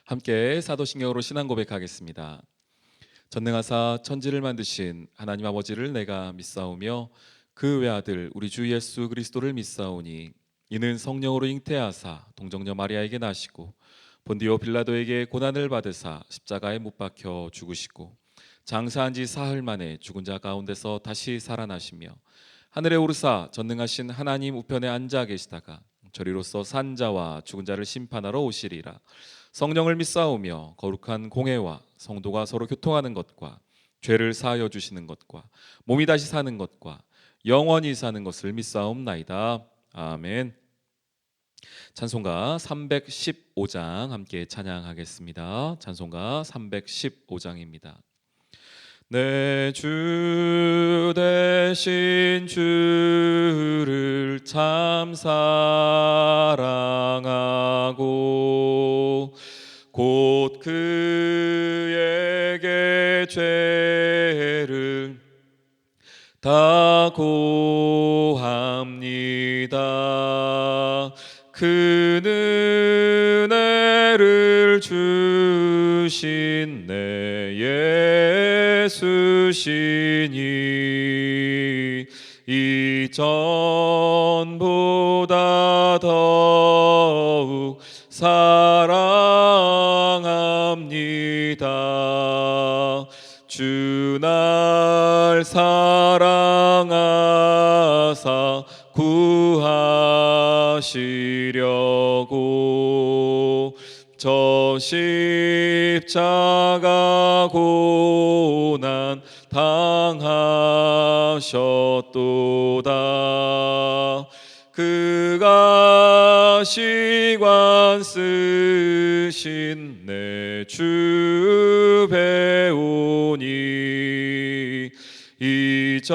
함께 사도신경으로 신앙 고백하겠습니다. 전능하사 천지를 만드신 하나님 아버지를 내가 믿사오며 그 외아들 우리 주 예수 그리스도를 믿사오니 이는 성령으로 잉태하사 동정녀 마리아에게 나시고 본디오 빌라도에게 고난을 받으사 십자가에 못 박혀 죽으시고 장사한 지 사흘 만에 죽은 자 가운데서 다시 살아나시며 하늘에 오르사 전능하신 하나님 우편에 앉아 계시다가 저리로서 산 자와 죽은 자를 심판하러 오시리라. 성령을 믿사오며 거룩한 공회와 성도가 서로 교통하는 것과 죄를 사하여 주시는 것과 몸이 다시 사는 것과 영원히 사는 것을 믿사옵나이다. 아멘. 찬송가 315장 함께 찬양하겠습니다. 찬송가 315장입니다. 내 주 대신 주를 참 사랑하고 곧 그에게 죄를 다 고합니다. 그 은혜를 주신 내 예수시니 이전보다 더욱 사랑합니다. 주 날 사랑하사 구하시려고 저 십자가 고난 당하셨도다. 그가 시관 쓰신 내 주 배우니 이전보다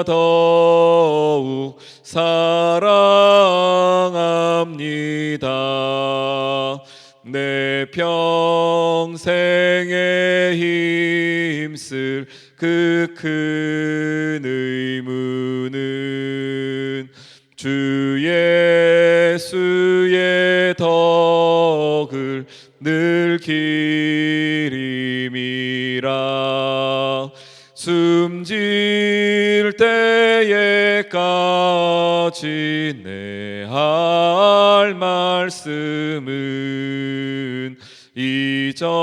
더욱 사랑합니다. 내 평생에 힘쓸 그 큰 의무는 주 예수의 덕을 늘 기림이라. 숨질 때에까지 내 할 말씀은 이전보다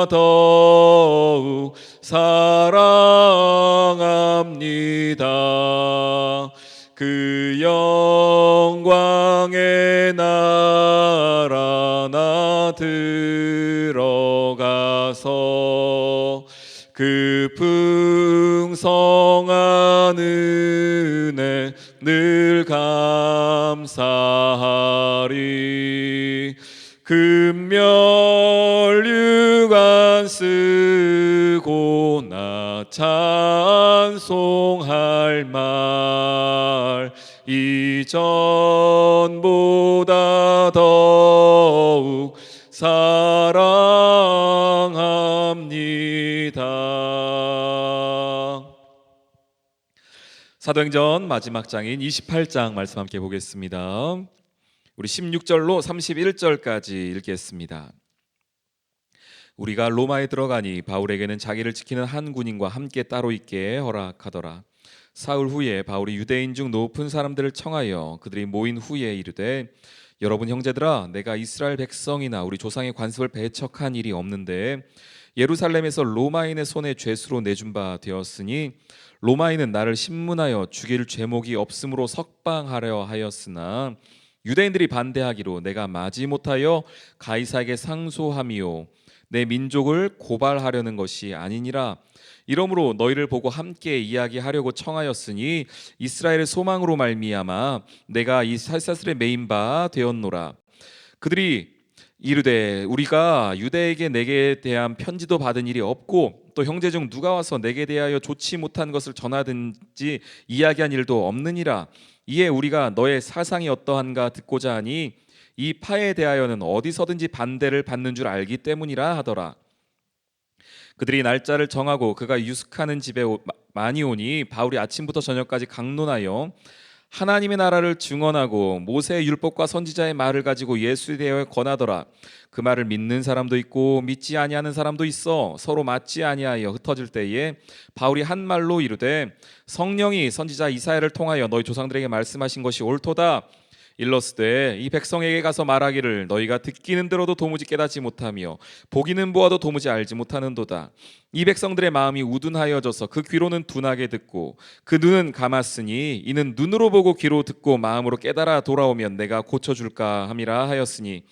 더욱 사랑합니다. 그 영광의 나라 나 들어가서 그 풍성한 은혜 늘 감사하리. 금멸류관 쓰고 나 찬송할 말 이전보다 더욱 사랑합니다. 사도행전 마지막 장인 28장 말씀 함께 보겠습니다. 우리 16절로 31절까지 읽겠습니다. 우리가 로마에 들어가니 바울에게는 자기를 지키는 한 군인과 함께 따로 있게 허락하더라. 사흘 후에 바울이 유대인 중 높은 사람들을 청하여 그들이 모인 후에 이르되, 여러분 형제들아, 내가 이스라엘 백성이나 우리 조상의 관습을 배척한 일이 없는데 예루살렘에서 로마인의 손에 죄수로 내준 바 되었으니 로마인은 나를 신문하여 죽일 죄목이 없으므로 석방하려 하였으나 유대인들이 반대하기로 내가 마지못하여 가이사에게 상소함이요 내 민족을 고발하려는 것이 아니니라. 이러므로 너희를 보고 함께 이야기하려고 청하였으니 이스라엘의 소망으로 말미암아 내가 이 살사슬에 매인 바 되었노라. 그들이 이르되, 우리가 유대에게 내게 대한 편지도 받은 일이 없고 또 형제 중 누가 와서 내게 대하여 좋지 못한 것을 전하든지 이야기한 일도 없느니라. 이에 우리가 너의 사상이 어떠한가 듣고자 하니 이 파에 대하여는 어디서든지 반대를 받는 줄 알기 때문이라 하더라. 그들이 날짜를 정하고 그가 유숙하는 집에 많이 오니 바울이 아침부터 저녁까지 강론하여 하나님의 나라를 증언하고 모세의 율법과 선지자의 말을 가지고 예수에 대하여 권하더라. 그 말을 믿는 사람도 있고 믿지 아니하는 사람도 있어 서로 맞지 아니하여 흩어질 때에 바울이 한 말로 이르되 성령이 선지자 이사야를 통하여 너희 조상들에게 말씀하신 것이 옳도다. 일러스되 이 백성에게 가서 말하기를 너희가 듣기는 들어도 도무지 깨닫지 못하며 보기는 보아도 도무지 알지 못하는도다. 이 백성들의 마음이 우둔하여져서 그 귀로는 둔하게 듣고 그 눈은 감았으니 이는 눈으로 보고 귀로 듣고 마음으로 깨달아 돌아오면 내가 고쳐줄까 함이라 하였으니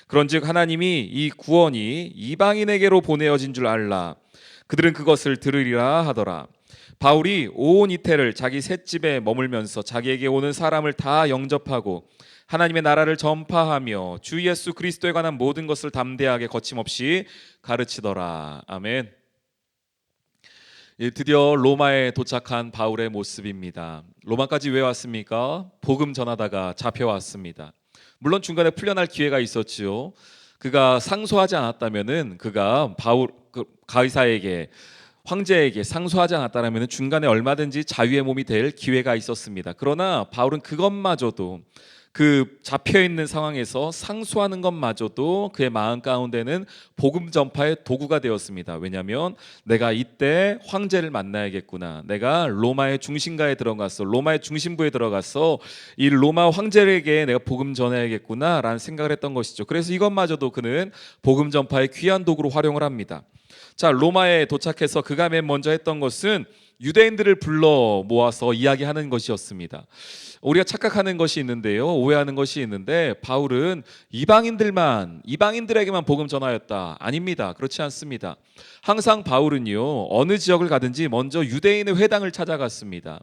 그런즉 하나님이 이 구원이 이방인에게로 보내어진 줄 알라. 그들은 그것을 들으리라 하더라. 바울이 온 이태를 자기 셋집에 머물면서 자기에게 오는 사람을 다 영접하고 하나님의 나라를 전파하며 주 예수 그리스도에 관한 모든 것을 담대하게 거침없이 가르치더라. 아멘. 드디어 로마에 도착한 바울의 모습입니다. 로마까지 왜 왔습니까? 복음 전하다가 잡혀왔습니다. 물론 중간에 풀려날 기회가 있었지요. 그가 상소하지 않았다면은 그가 가이사에게 황제에게 상소하지 않았다면 중간에 얼마든지 자유의 몸이 될 기회가 있었습니다. 그러나 바울은 그것마저도 그 잡혀있는 상황에서 상소하는 것마저도 그의 마음 가운데는 복음 전파의 도구가 되었습니다. 왜냐하면 내가 이때 황제를 만나야겠구나, 내가 로마의 중심가에 들어가서 로마의 중심부에 들어가서 이 로마 황제에게 내가 복음 전해야겠구나 라는 생각을 했던 것이죠. 그래서 이것마저도 그는 복음 전파의 귀한 도구로 활용을 합니다. 자, 로마에 도착해서 그가 맨 먼저 했던 것은 유대인들을 불러 모아서 이야기하는 것이었습니다. 우리가 착각하는 것이 있는데요, 오해하는 것이 있는데 바울은 이방인들에게만 복음 전하였다. 아닙니다. 그렇지 않습니다. 항상 바울은요, 어느 지역을 가든지 먼저 유대인의 회당을 찾아갔습니다.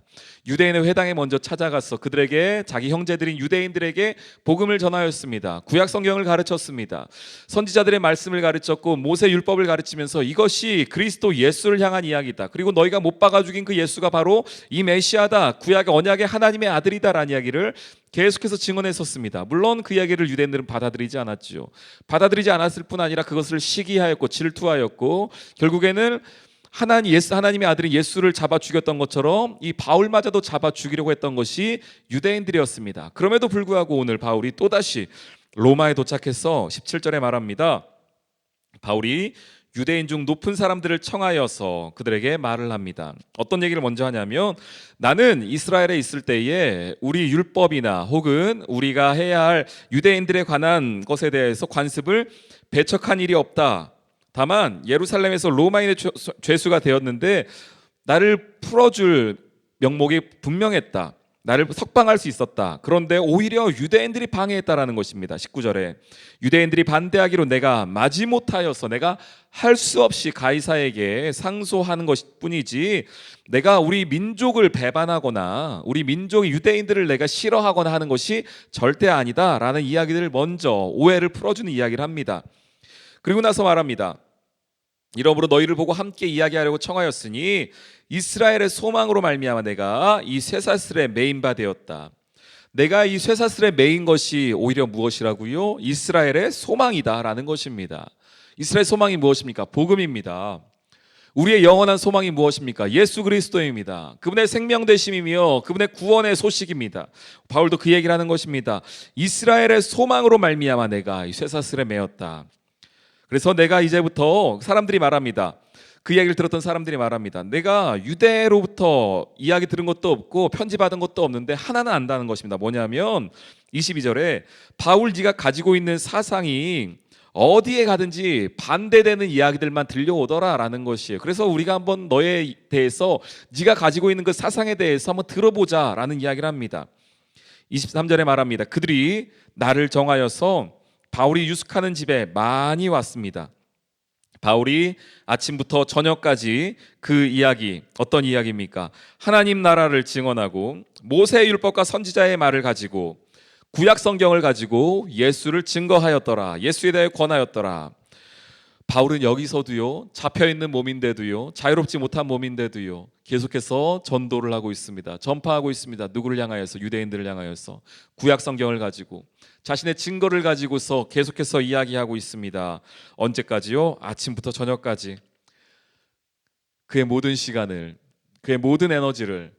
유대인의 회당에 먼저 찾아가서 그들에게, 자기 형제들인 유대인들에게 복음을 전하였습니다. 구약 성경을 가르쳤습니다. 선지자들의 말씀을 가르쳤고 모세 율법을 가르치면서 이것이 그리스도 예수를 향한 이야기다. 그리고 너희가 못 박아 죽인 그 예수가 바로 이 메시아다. 구약의 언약의 하나님의 아들이다라는 이야기를 계속해서 증언했었습니다. 물론 그 이야기를 유대인들은 받아들이지 않았죠. 받아들이지 않았을 뿐 아니라 그것을 시기하였고 질투하였고 결국에는 하나님의 아들인 예수를 잡아 죽였던 것처럼 이 바울마저도 잡아 죽이려고 했던 것이 유대인들이었습니다. 그럼에도 불구하고 오늘 바울이 또다시 로마에 도착해서 17절에 말합니다. 바울이 유대인 중 높은 사람들을 청하여서 그들에게 말을 합니다. 어떤 얘기를 먼저 하냐면, 나는 이스라엘에 있을 때에 우리 율법이나 혹은 우리가 해야 할 유대인들에 관한 것에 대해서 관습을 배척한 일이 없다. 다만 예루살렘에서 로마인의 죄수가 되었는데 나를 풀어줄 명목이 분명했다. 나를 석방할 수 있었다. 그런데 오히려 유대인들이 방해했다라는 것입니다. 19절에 유대인들이 반대하기로 내가 마지못하여서 내가 할 수 없이 가이사에게 상소하는 것뿐이지 내가 우리 민족을 배반하거나 우리 민족의 유대인들을 내가 싫어하거나 하는 것이 절대 아니다라는 이야기들을 먼저 오해를 풀어주는 이야기를 합니다. 그리고 나서 말합니다. 이러므로 너희를 보고 함께 이야기하려고 청하였으니 이스라엘의 소망으로 말미암아 내가 이 쇠사슬에 매인 바 되었다. 내가 이 쇠사슬에 매인 것이 오히려 무엇이라고요? 이스라엘의 소망이다라는 것입니다. 이스라엘 소망이 무엇입니까? 복음입니다. 우리의 영원한 소망이 무엇입니까? 예수 그리스도입니다. 그분의 생명 되심이며 그분의 구원의 소식입니다. 바울도 그 얘기를 하는 것입니다. 이스라엘의 소망으로 말미암아 내가 이 쇠사슬에 매였다. 그래서 내가 이제부터, 사람들이 말합니다. 그 이야기를 들었던 사람들이 말합니다. 내가 유대로부터 이야기 들은 것도 없고 편지 받은 것도 없는데 하나는 안다는 것입니다. 뭐냐면 22절에 바울 네가 가지고 있는 사상이 어디에 가든지 반대되는 이야기들만 들려오더라라는 것이에요. 그래서 우리가 한번 너에 대해서, 네가 가지고 있는 그 사상에 대해서 한번 들어보자라는 이야기를 합니다. 23절에 말합니다. 그들이 나를 정하여서 바울이 유숙하는 집에 많이 왔습니다. 바울이 아침부터 저녁까지 그 이야기, 어떤 이야기입니까? 하나님 나라를 증언하고 모세의 율법과 선지자의 말을 가지고 구약 성경을 가지고 예수를 증거하였더라. 예수에 대해 권하였더라. 바울은 여기서도요, 잡혀있는 몸인데도요, 자유롭지 못한 몸인데도요, 계속해서 전도를 하고 있습니다. 전파하고 있습니다. 누구를 향하여서? 유대인들을 향하여서 구약 성경을 가지고 자신의 증거를 가지고서 계속해서 이야기하고 있습니다. 언제까지요? 아침부터 저녁까지 그의 모든 시간을, 그의 모든 에너지를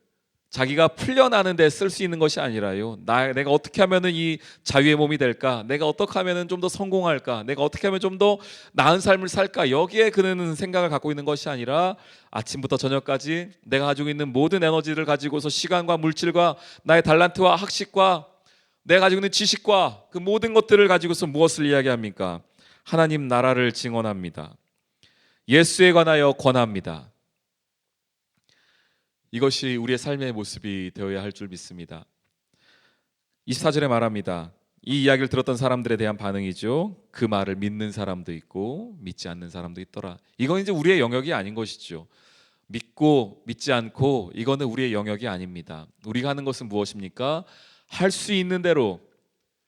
자기가 풀려나는 데 쓸 수 있는 것이 아니라요. 내가 어떻게 하면은 이 자유의 몸이 될까? 내가 어떻게 하면은 좀 더 성공할까? 내가 어떻게 하면 좀 더 나은 삶을 살까? 여기에 그는 생각을 갖고 있는 것이 아니라 아침부터 저녁까지 내가 가지고 있는 모든 에너지를 가지고서 시간과 물질과 나의 달란트와 학식과 내가 가지고 있는 지식과 그 모든 것들을 가지고서 무엇을 이야기합니까? 하나님 나라를 증언합니다. 예수에 관하여 권합니다. 이것이 우리의 삶의 모습이 되어야 할 줄 믿습니다. 24절에 말합니다. 이 이야기를 들었던 사람들에 대한 반응이죠. 그 말을 믿는 사람도 있고 믿지 않는 사람도 있더라. 이건 이제 우리의 영역이 아닌 것이죠. 믿고 믿지 않고 이거는 우리의 영역이 아닙니다. 우리가 하는 것은 무엇입니까? 할 수 있는 대로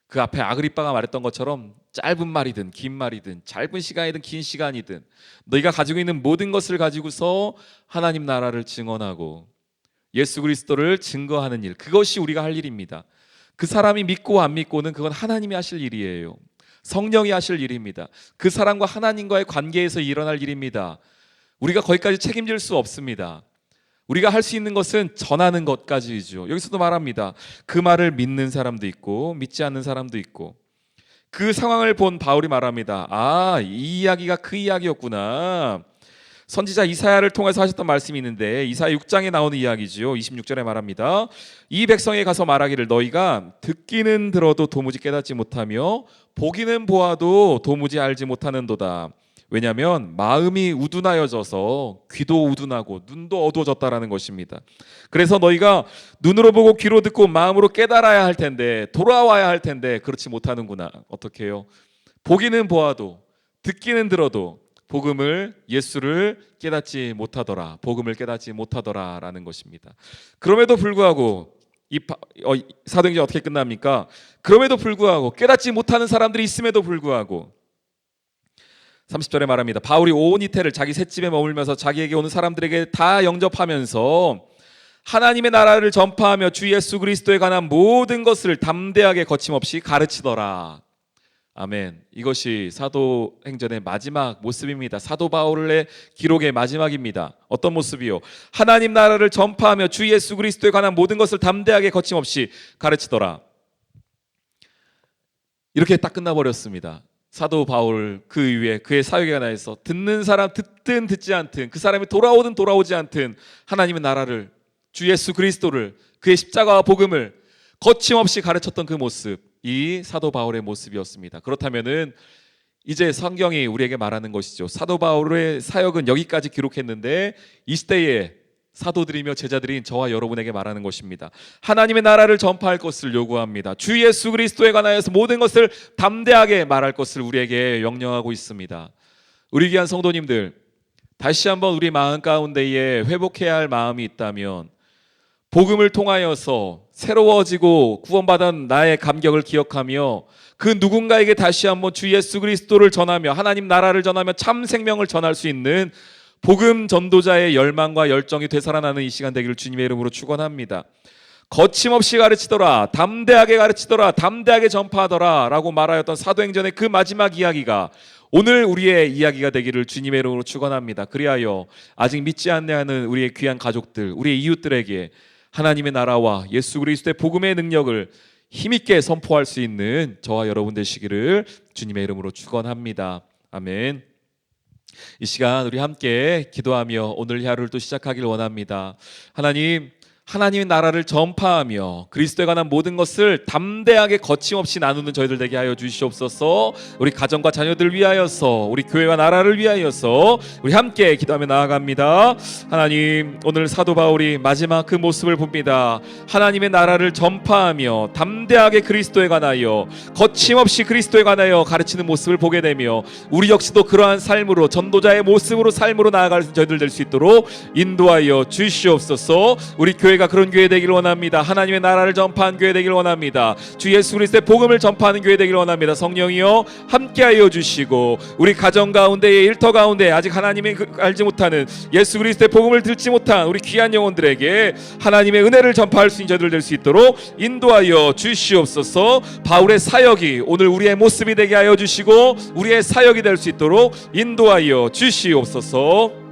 그 앞에 아그리빠가 말했던 것처럼 짧은 말이든 긴 말이든 짧은 시간이든 긴 시간이든 너희가 가지고 있는 모든 것을 가지고서 하나님 나라를 증언하고 예수 그리스도를 증거하는 일, 그것이 우리가 할 일입니다. 그 사람이 믿고 안 믿고는 그건 하나님이 하실 일이에요. 성령이 하실 일입니다. 그 사람과 하나님과의 관계에서 일어날 일입니다. 우리가 거기까지 책임질 수 없습니다. 우리가 할 수 있는 것은 전하는 것까지이죠. 여기서도 말합니다. 그 말을 믿는 사람도 있고 믿지 않는 사람도 있고. 그 상황을 본 바울이 말합니다. 아, 이 이야기가 그 이야기였구나. 선지자 이사야를 통해서 하셨던 말씀이 있는데 이사야 6장에 나오는 이야기죠. 26절에 말합니다. 이 백성에 가서 말하기를 너희가 듣기는 들어도 도무지 깨닫지 못하며 보기는 보아도 도무지 알지 못하는도다. 왜냐하면 마음이 우둔하여져서 귀도 우둔하고 눈도 어두워졌다라는 것입니다. 그래서 너희가 눈으로 보고 귀로 듣고 마음으로 깨달아야 할 텐데 돌아와야 할 텐데 그렇지 못하는구나. 어떻게 해요? 보기는 보아도 듣기는 들어도 복음을 예수를 깨닫지 못하더라. 복음을 깨닫지 못하더라라는 것입니다. 그럼에도 불구하고 사도행전 어떻게 끝납니까? 그럼에도 불구하고 깨닫지 못하는 사람들이 있음에도 불구하고 30절에 말합니다. 바울이 온 이태를 자기 셋집에 머물면서 자기에게 오는 사람들에게 다 영접하면서 하나님의 나라를 전파하며 주 예수 그리스도에 관한 모든 것을 담대하게 거침없이 가르치더라. 아멘. 이것이 사도행전의 마지막 모습입니다. 사도 바울의 기록의 마지막입니다. 어떤 모습이요? 하나님 나라를 전파하며 주 예수 그리스도에 관한 모든 것을 담대하게 거침없이 가르치더라. 이렇게 딱 끝나버렸습니다. 사도 바울 그 이후에 그의 사역에 관해서 듣는 사람 듣든 듣지 않든 그 사람이 돌아오든 돌아오지 않든 하나님의 나라를 주 예수 그리스도를 그의 십자가와 복음을 거침없이 가르쳤던 그 모습, 이 사도 바울의 모습이었습니다. 그렇다면은 이제 성경이 우리에게 말하는 것이죠. 사도 바울의 사역은 여기까지 기록했는데 이 시대에 사도들이며 제자들인 저와 여러분에게 말하는 것입니다. 하나님의 나라를 전파할 것을 요구합니다. 주 예수 그리스도에 관하여서 모든 것을 담대하게 말할 것을 우리에게 명령하고 있습니다. 우리 귀한 성도님들, 다시 한번 우리 마음 가운데에 회복해야 할 마음이 있다면 복음을 통하여서 새로워지고 구원받은 나의 감격을 기억하며 그 누군가에게 다시 한번 주 예수 그리스도를 전하며 하나님 나라를 전하며 참 생명을 전할 수 있는 복음 전도자의 열망과 열정이 되살아나는 이 시간 되기를 주님의 이름으로 축원합니다. 거침없이 가르치더라, 담대하게 가르치더라, 담대하게 전파하더라 라고 말하였던 사도행전의 그 마지막 이야기가 오늘 우리의 이야기가 되기를 주님의 이름으로 축원합니다. 그리하여 아직 믿지 않는 우리의 귀한 가족들, 우리의 이웃들에게 하나님의 나라와 예수 그리스도의 복음의 능력을 힘있게 선포할 수 있는 저와 여러분 되시기를 주님의 이름으로 축원합니다. 아멘. 이 시간 우리 함께 기도하며 오늘 하루를 또 시작하길 원합니다. 하나님의 나라를 전파하며 그리스도에 관한 모든 것을 담대하게 거침없이 나누는 저희들 되게 하여 주시옵소서. 우리 가정과 자녀들 위하여서, 우리 교회와 나라를 위하여서 우리 함께 기도하며 나아갑니다. 하나님, 오늘 사도 바울이 마지막 그 모습을 봅니다. 하나님의 나라를 전파하며 담대하게 그리스도에 관하여 거침없이 그리스도에 관하여 가르치는 모습을 보게 되며 우리 역시도 그러한 삶으로 전도자의 모습으로 삶으로 나아갈 저희들 될 수 있도록 인도하여 주시옵소서. 우리 교회가 그런 교회 되기를 원합니다. 하나님의 나라를 전파하는 교회 되기를 원합니다. 주 예수 그리스도의 복음을 전파하는 교회 되기를 원합니다. 성령이여 함께하여 주시고 우리 가정 가운데의 일터 가운데 아직 하나님의 알지 못하는 예수 그리스도의 복음을 듣지 못한 우리 귀한 영혼들에게 하나님의 은혜를 전파할 수 있는 저들 될 수 있도록 인도하여 주시옵소서. 바울의 사역이 오늘 우리의 모습이 되게 하여 주시고 우리의 사역이 될 수 있도록 인도하여 주시옵소서.